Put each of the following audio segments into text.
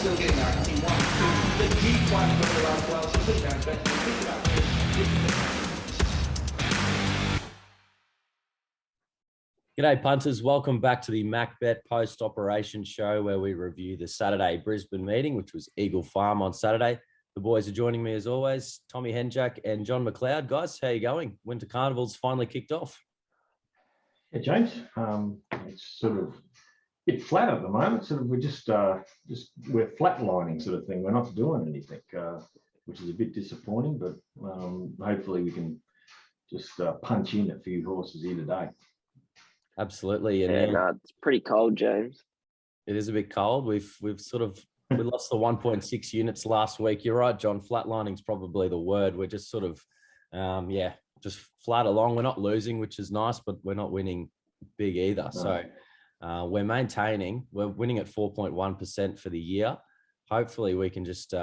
still getting there. I can see 1, 2. The deep one for her as well. She's looking down, but think about G'day punters, welcome back to the MacBet post-operation show where we review the Saturday Brisbane meeting, which was Eagle Farm on Saturday. The boys are joining me as always, Tommy Henjak and John Mcleod. Guys, how you going? Winter Carnival's finally kicked off. Yeah, James, it's sort of a bit flat at the moment. Sort of we're just we're flatlining sort of thing. We're not doing anything, which is a bit disappointing, but hopefully we can just punch in a few horses here today. Absolutely. And it's pretty cold, James. It is a bit cold. We lost the 1.6 units last week. You're right, John. Flatlining's probably the word. We're just sort of, just flat along. We're not losing, which is nice, but we're not winning big either. No. So we're maintaining. We're winning at 4.1% for the year. Hopefully we can just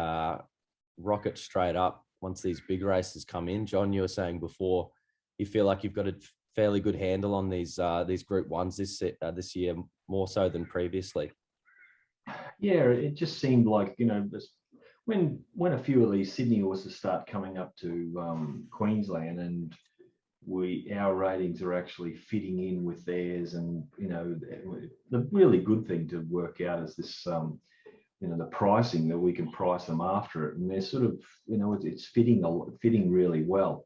rocket straight up once these big races come in. John, you were saying before, you feel like you've got a fairly good handle on these Group 1s this year, more so than previously. Yeah, it just seemed like, when a few of these Sydney horses start coming up to Queensland and our ratings are actually fitting in with theirs, and the really good thing to work out is this the pricing, that we can price them after it, and they're sort of it's fitting really well.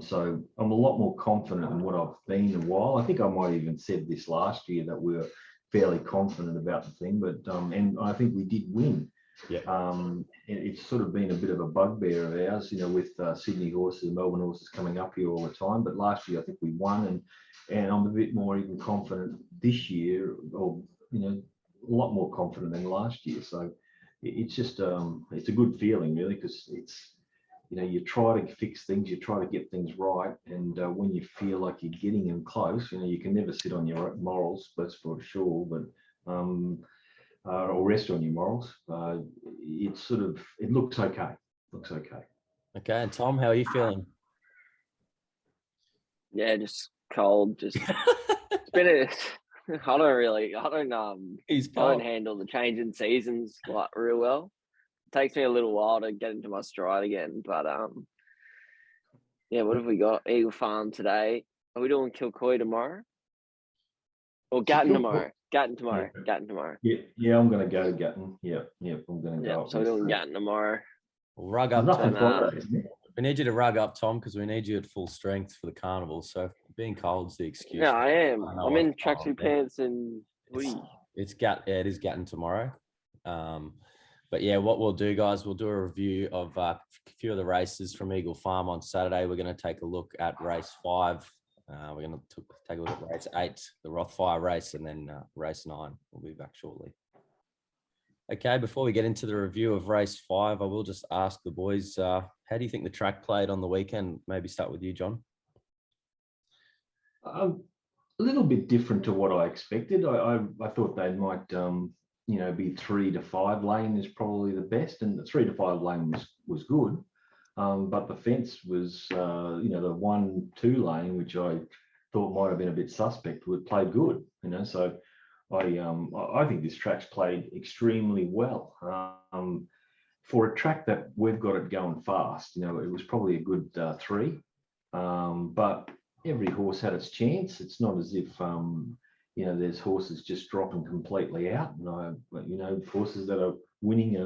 So I'm a lot more confident than what I've been in a while. I think I might have even said this last year that we were fairly confident about the thing, but and I think we did win. Yeah. It's sort of been a bit of a bugbear of ours, with Sydney horses and Melbourne horses coming up here all the time. But last year I think we won, and I'm a bit more even confident this year, or a lot more confident than last year. So it's just it's a good feeling really, because it's you try to fix things, you try to get things right, and when you feel like you're getting them close, you can never sit on your morals, that's for sure, but or rest on your morals. It looks okay. Okay, and Tom, how are you feeling? Yeah, just cold. Just it's been I don't handle the change in seasons like real well. Takes me a little while to get into my stride again, but what have we got? Eagle Farm today. Are we doing Kilcoy tomorrow? Or Gatton tomorrow? Gatton tomorrow. Yeah. Gatton tomorrow. Yeah, I'm going to go to Gatton. Yeah, I'm going to go. So we're doing Gatton tomorrow. We'll rug up, Tom. We need you to rug up, Tom, because we need you at full strength for the carnival. So being cold's the excuse. Yeah, I am. I'm in tracksuit pants and hoodie. It is Gatton tomorrow. But yeah, what we'll do, guys, we'll do a review of a few of the races from Eagle Farm on Saturday. We're going to take a look at race 5. We're going to take a look at race 8, the Rothfire race, and then race 9. We'll be back shortly. Okay, before we get into the review of race 5, I will just ask the boys, how do you think the track played on the weekend? Maybe start with you, John. A little bit different to what I expected. I thought they might be 3 to 5 lane is probably the best, and the 3 to 5 lane was good, but the fence was the 1-2 lane, which I thought might have been a bit suspect, would play good. So I think this track's played extremely well for a track that we've got it going fast. It was probably a good 3, but every horse had its chance. It's not as if there's horses just dropping completely out. And horses that are winning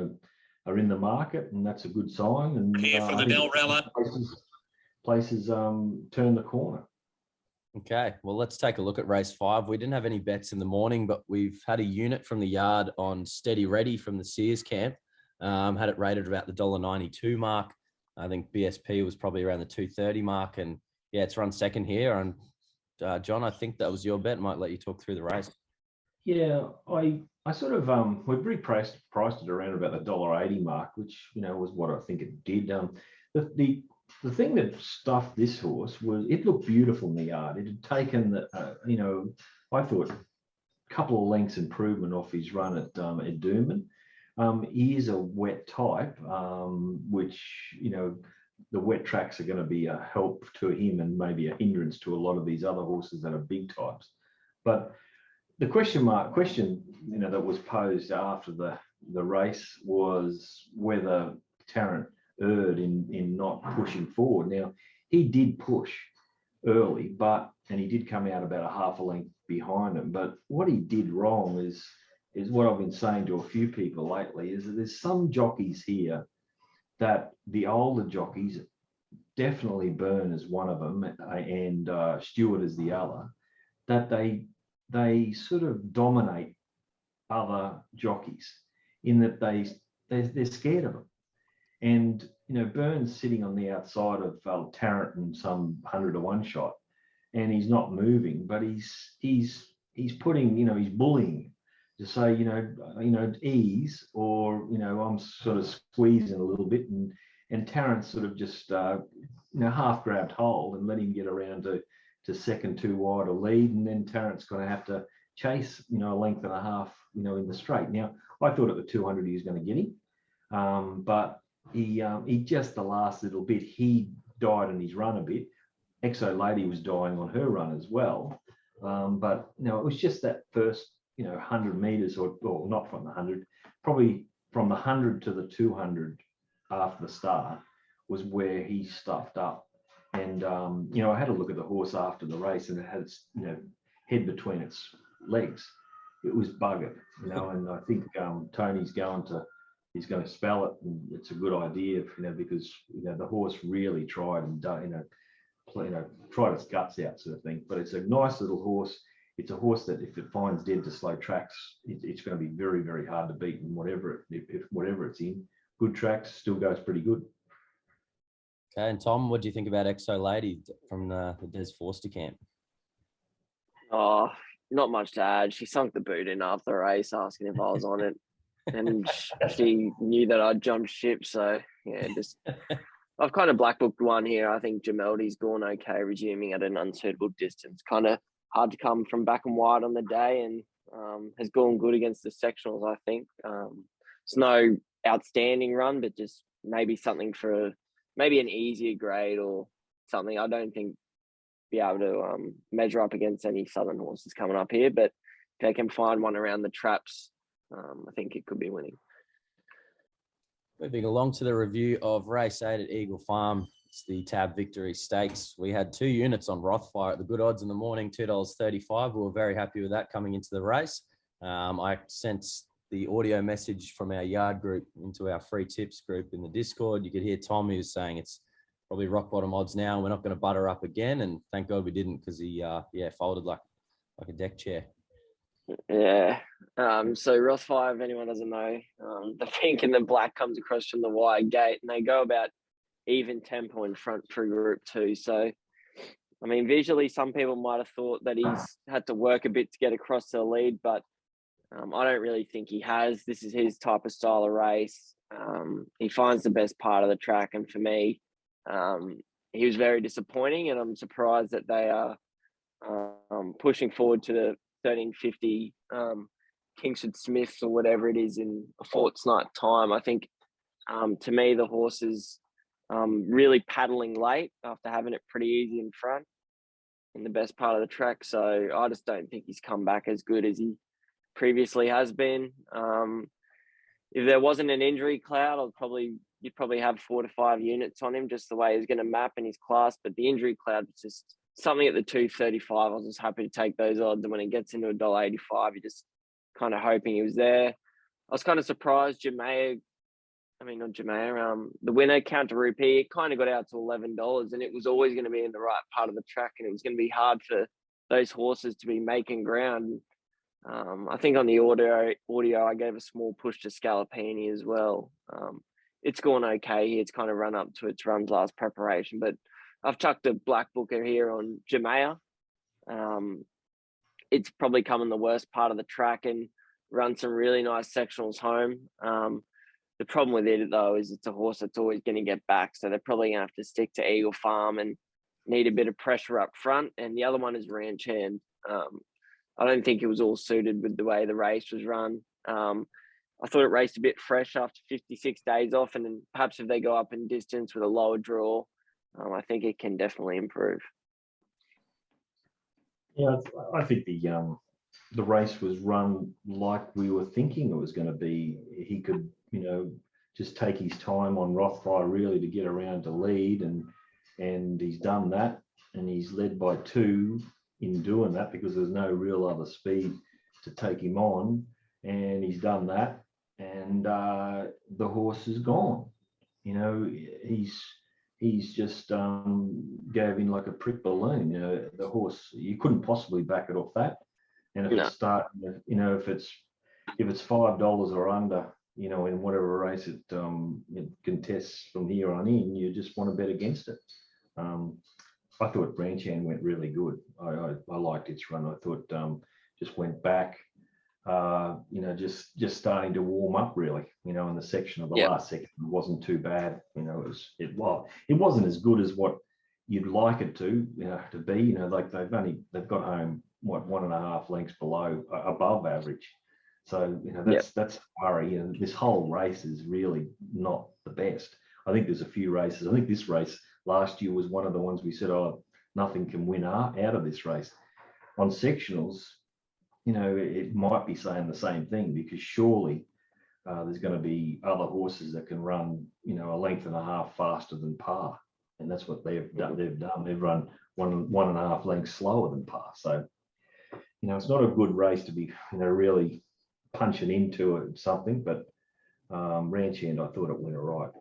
are in the market, and that's a good sign. And here for the Delrella. Places turn the corner. Okay, well, let's take a look at race 5. We didn't have any bets in the morning, but we've had a unit from the yard on Steady Ready from the Sears camp. Had it rated about the $1.92 mark. I think BSP was probably around the $2.30 mark, and yeah, it's run second here. And John, I think that was your bet. Might let you talk through the race. Yeah, I sort of we priced it around about the $1.80 mark, which was what I think it did. The thing that stuffed this horse was it looked beautiful in the yard. It had taken I thought a couple of lengths improvement off his run at Doomben. He is a wet type, which the wet tracks are going to be a help to him and maybe a hindrance to a lot of these other horses that are big types. But the question that was posed after the the race was whether Tarrant erred in not pushing forward. Now, he did push early, and he did come out about a half a length behind him. But what he did wrong is what I've been saying to a few people lately, is that there's some jockeys here that the older jockeys, definitely Byrne is one of them, and Stewart is the other, that they sort of dominate other jockeys in that they're scared of them. And Byrne's sitting on the outside of Tarrant in some 100-to-1 shot, and he's not moving, but he's putting, he's bullying to say, ease, or I'm sort of squeezing a little bit, and Tarrant sort of just half grabbed hold and let him get around to second too wide a lead, and then Tarrant's going to have to chase a length and a half in the straight. Now, I thought at the 200 he was going to get him, but he just, the last little bit, he died in his run a bit. Exo Lady was dying on her run as well, but it was just that first 100 meters, or not from the 100, probably from the 100 to the 200 after the start was where he stuffed up. And I had a look at the horse after the race, and it had its head between its legs. It was buggered, and I think Tony's he's going to spell it, and it's a good idea, because the horse really tried and tried its guts out, sort of thing. But it's a nice little horse. It's a horse that if it finds dead to slow tracks, it's going to be very, very hard to beat. And whatever it's in, good tracks, still goes pretty good. Okay, and Tom, what do you think about Exo Lady from the Des Forster camp? Oh, not much to add. She sunk the boot in after the race, asking if I was on it, and she knew that I'd jumped ship. So yeah, I've kind of black booked one here. I think Jameldi's gone okay, resuming at an unsuitable distance. Kind of hard to come from back and wide on the day, and has gone good against the sectionals, I think. It's no outstanding run, but just maybe something for maybe an easier grade or something. I don't think be able to measure up against any Southern horses coming up here, but if they can find one around the traps, I think it could be winning. Moving along to the review of race 8 at Eagle Farm. It's the Tab Victory Stakes. We had 2 units on Rothfire at the good odds in the morning, $2.35. We were very happy with that coming into the race. I sent the audio message from our yard group into our free tips group in the Discord. You could hear Tom, who was saying it's probably rock bottom odds now, and we're not going to butter up again. And thank God we didn't, because he folded like a deck chair. Yeah. So Rothfire, if anyone doesn't know, the pink and the black comes across from the wide gate, and they go about even tempo in front for Group 2. So, I mean, visually, some people might have thought that he's had to work a bit to get across to the lead, but I don't really think he has. This is his type of style of race. He finds the best part of the track, and for me, he was very disappointing, and I'm surprised that they are pushing forward to the 1350 Kingsford Smiths or whatever it is in a fortnight time. I think to me the horse is really paddling late after having it pretty easy in front in the best part of the track. So I just don't think he's come back as good as he previously has been. If there wasn't an injury cloud, you'd probably have 4 to 5 units on him, just the way he's going to map in his class. But the injury cloud was just something at the 235. I was just happy to take those odds. And when it gets into $1.85, you're just kind of hoping he was there. I was kind of surprised the winner, Counter Rupee, it kind of got out to $11, and it was always going to be in the right part of the track, and it was going to be hard for those horses to be making ground. I think on the audio, I gave a small push to Scalapini as well. It's gone okay. It's kind of run up to its run's last preparation, but I've chucked a black booker here on Jamea. It's probably come in the worst part of the track and run some really nice sectionals home. The problem with it, though, is it's a horse that's always going to get back, so they're probably going to have to stick to Eagle Farm and need a bit of pressure up front. And the other one is Ranch Hand. I don't think it was all suited with the way the race was run. I thought it raced a bit fresh after 56 days off, and then perhaps if they go up in distance with a lower draw, I think it can definitely improve. Yeah, I think the race was run like we were thinking it was going to be. He could, just take his time on Rothfire really to get around to lead, and he's done that, and he's led by 2 in doing that because there's no real other speed to take him on, and he's done that, and the horse is gone. He's just gave in like a prick balloon. The horse, you couldn't possibly back it off that. And if it's starting, if it's $5 or under, in whatever race it contests from here on in, you just want to bet against it. I thought Branchan went really good. I liked its run. I thought just went back, just starting to warm up really, in the section of the last section. It wasn't too bad. It wasn't as good as what you'd like it to be. Like they've got home, 1.5 lengths above average. So, that's a worry. This whole race is really not the best. I think there's a few races. I think this race last year was one of the ones we said, nothing can win out of this race. On sectionals, it might be saying the same thing, because surely there's going to be other horses that can run, a length and a half faster than par. And that's what they've done. They've run 1.5 lengths slower than par. So, it's not a good race to be, really punching into something, but Ranchand, I thought it went all right.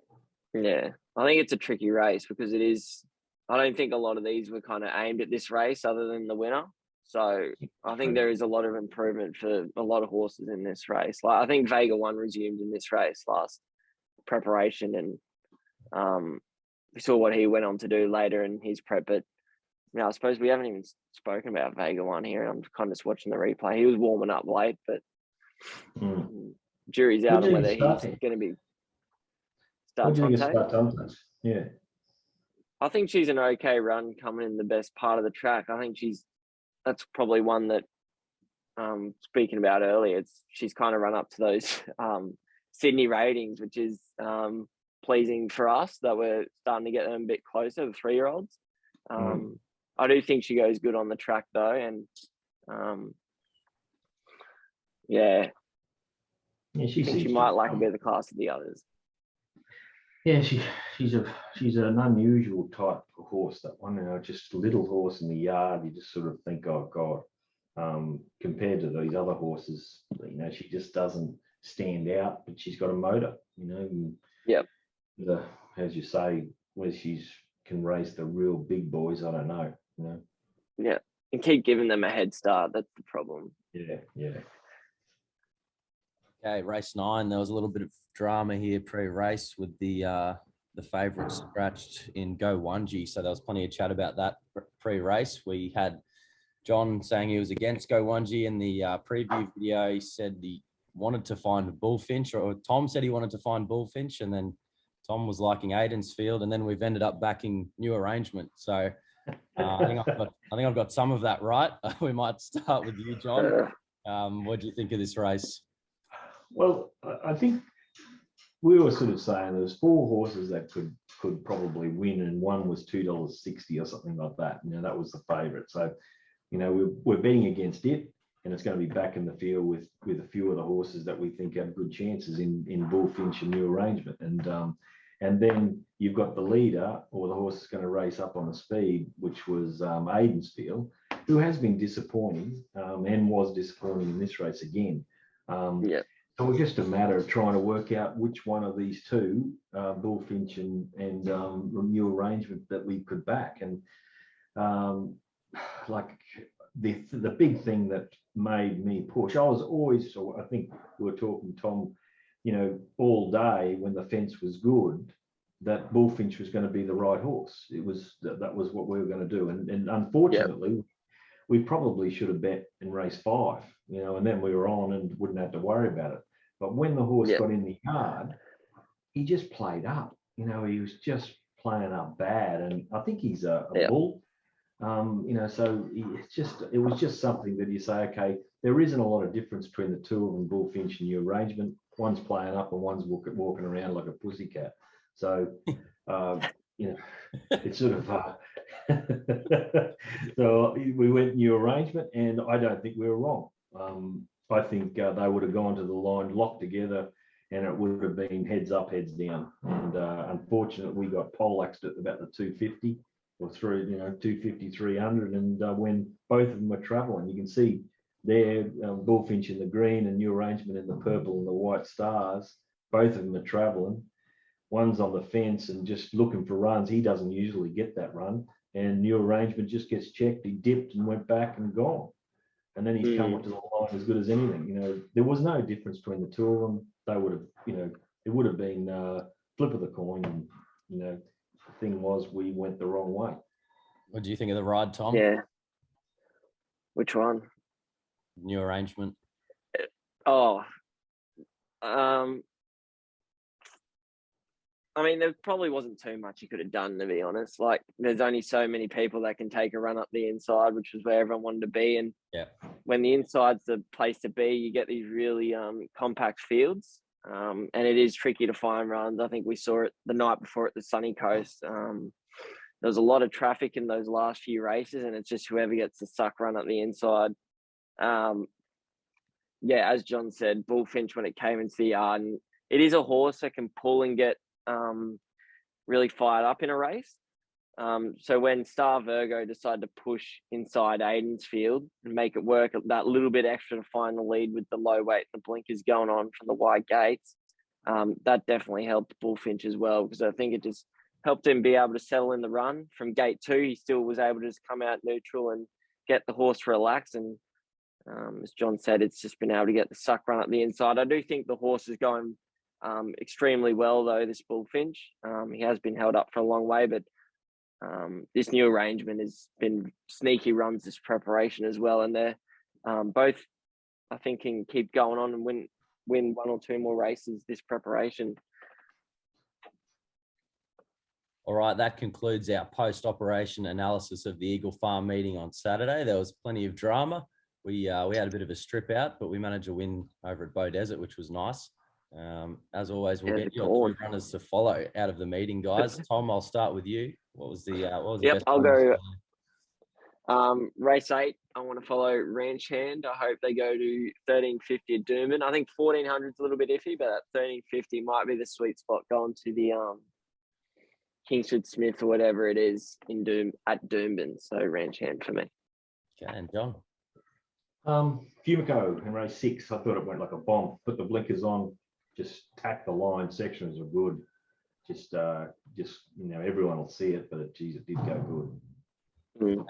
Yeah, I think it's a tricky race because it is. I don't think a lot of these were kind of aimed at this race other than the winner. So I think there is a lot of improvement for a lot of horses in this race. Like I think Vega 1 resumed in this race last preparation, and we saw what he went on to do later in his prep. But I suppose we haven't even spoken about Vega 1 here. I'm kind of just watching the replay. He was warming up late, but jury's out on whether he's going to be start Tonte. Yeah. I think she's an okay run coming in the best part of the track. I think that's probably one that, speaking about earlier, she's kind of run up to those Sydney ratings, which is pleasing for us that we're starting to get them a bit closer, the 3-year-olds. I do think she goes good on the track though, and I think she might like a bit of the class of the others. Yeah, she's an unusual type of horse, that one. Just a little horse in the yard. You just sort of think, oh God. Compared to these other horses, she just doesn't stand out. But she's got a motor, As you say, where she's can race the real big boys, I don't know. Yeah, and keep giving them a head start. That's the problem. Yeah. Okay, race 9. There was a little bit of drama here pre-race with the favourite scratched in Go Wanji. So there was plenty of chat about that pre-race. We had John saying he was against Go Wanji in the preview video. He said he wanted to find Bullfinch, or Tom said he wanted to find Bullfinch, and then Tom was liking Aiden's field, and then we've ended up backing New Arrangement. So I think I've got some of that right. We might start with you, John. What do you think of this race? Well, I think we were sort of saying there was 4 horses that could probably win, and one was $2.60 or something like that. That was the favourite. So, we're betting against it, and it's going to be back in the field with a few of the horses that we think have good chances in Bullfinch and New Arrangement. And then you've got the leader, or the horse that's going to race up on the speed, which was Aiden's field, who has been disappointing and was disappointing in this race again. So it's just a matter of trying to work out which one of these two, Bullfinch and New Arrangement, that we could back. And the big thing that made me push, I was always, I think we were talking, Tom, all day when the fence was good, that Bullfinch was going to be the right horse. That was what we were going to do. And unfortunately, we probably should have bet in race 5, and then we were on and wouldn't have to worry about it. But when the horse got in the yard, he just played up. He was just playing up bad. And I think he's a bull. So it was just something that you say, okay, there isn't a lot of difference between the two of them, Bullfinch and New Arrangement. One's playing up and one's walking around like a pussycat. So, it's sort of, so we went New Arrangement, and I don't think we were wrong. I think they would have gone to the line locked together, and it would have been heads up, heads down. And unfortunately, we got poleaxed at about the 250 or through, 250, 300. And when both of them were travelling, you can see there, Bullfinch in the green and New Arrangement in the purple and the white stars, both of them are travelling. One's on the fence and just looking for runs. He doesn't usually get that run. And New Arrangement just gets checked. He dipped and went back and gone. And then he's come up to the line as good as anything. There was no difference between the two of them. They would have, it would have been flip of the coin. And, the thing was, we went the wrong way. What do you think of the ride, Tom? Yeah. Which one? New Arrangement. Oh, I mean, there probably wasn't too much you could have done, to be honest. Like, there's only so many people that can take a run up the inside, which was where everyone wanted to be. And when the inside's the place to be, you get these really compact fields. And it is tricky to find runs. I think we saw it the night before at the Sunny Coast. There was a lot of traffic in those last few races, and it's just whoever gets the suck run up the inside. As John said, Bullfinch, when it came into the yard, and it is a horse that can pull and get really fired up in a race. So when Star Virgo decided to push inside Aiden's field and make it work that little bit extra to find the lead with the low weight, the blinkers going on from the wide gates, that definitely helped Bullfinch as well, because I think it just helped him be able to settle in the run. From gate 2, he still was able to just come out neutral and get the horse relaxed. And as John said, it's just been able to get the suck run up the inside. I do think the horse is going extremely well, though, this Bullfinch. He has been held up for a long way, but this New Arrangement has been sneaky runs this preparation as well. And they're both, I think, can keep going on and win 1 or 2 more races this preparation. All right, that concludes our post-operation analysis of the Eagle Farm meeting on Saturday. There was plenty of drama. We had a bit of a strip out, but we managed to win over at Bow Desert, which was nice. As always, we'll get your 2 runners to follow out of the meeting, guys. Tom, I'll start with you. What was the best? I'll go. Race 8, I want to follow Ranch Hand. I hope they go to 1350 at Doomben. I think 1400 is a little bit iffy, but at 1350 might be the sweet spot going to the Kingsford Smith or whatever it is at Doomben. So Ranch Hand for me. Okay, and John. Fumico in race 6. I thought it went like a bomb. Put the blinkers on, just tack the line. Sections are good. Just everyone will see it, but it did go good.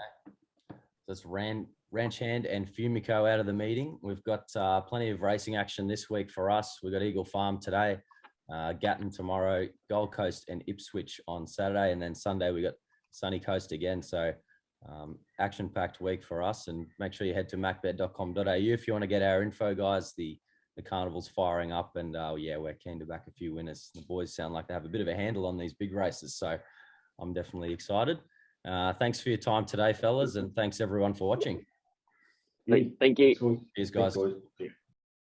That's Ranch Hand and Fumico out of the meeting. We've got plenty of racing action this week for us. We've got Eagle Farm today, Gatton tomorrow, Gold Coast and Ipswich on Saturday, and then Sunday we got Sunny Coast again. So action-packed week for us, and make sure you head to macbet.com.au if you want to get our info, guys. The carnival's firing up, and we're keen to back a few winners. The boys sound like they have a bit of a handle on these big races, so I'm definitely excited. Thanks for your time today, fellas, and thanks everyone for watching. Thank you. Cheers, guys.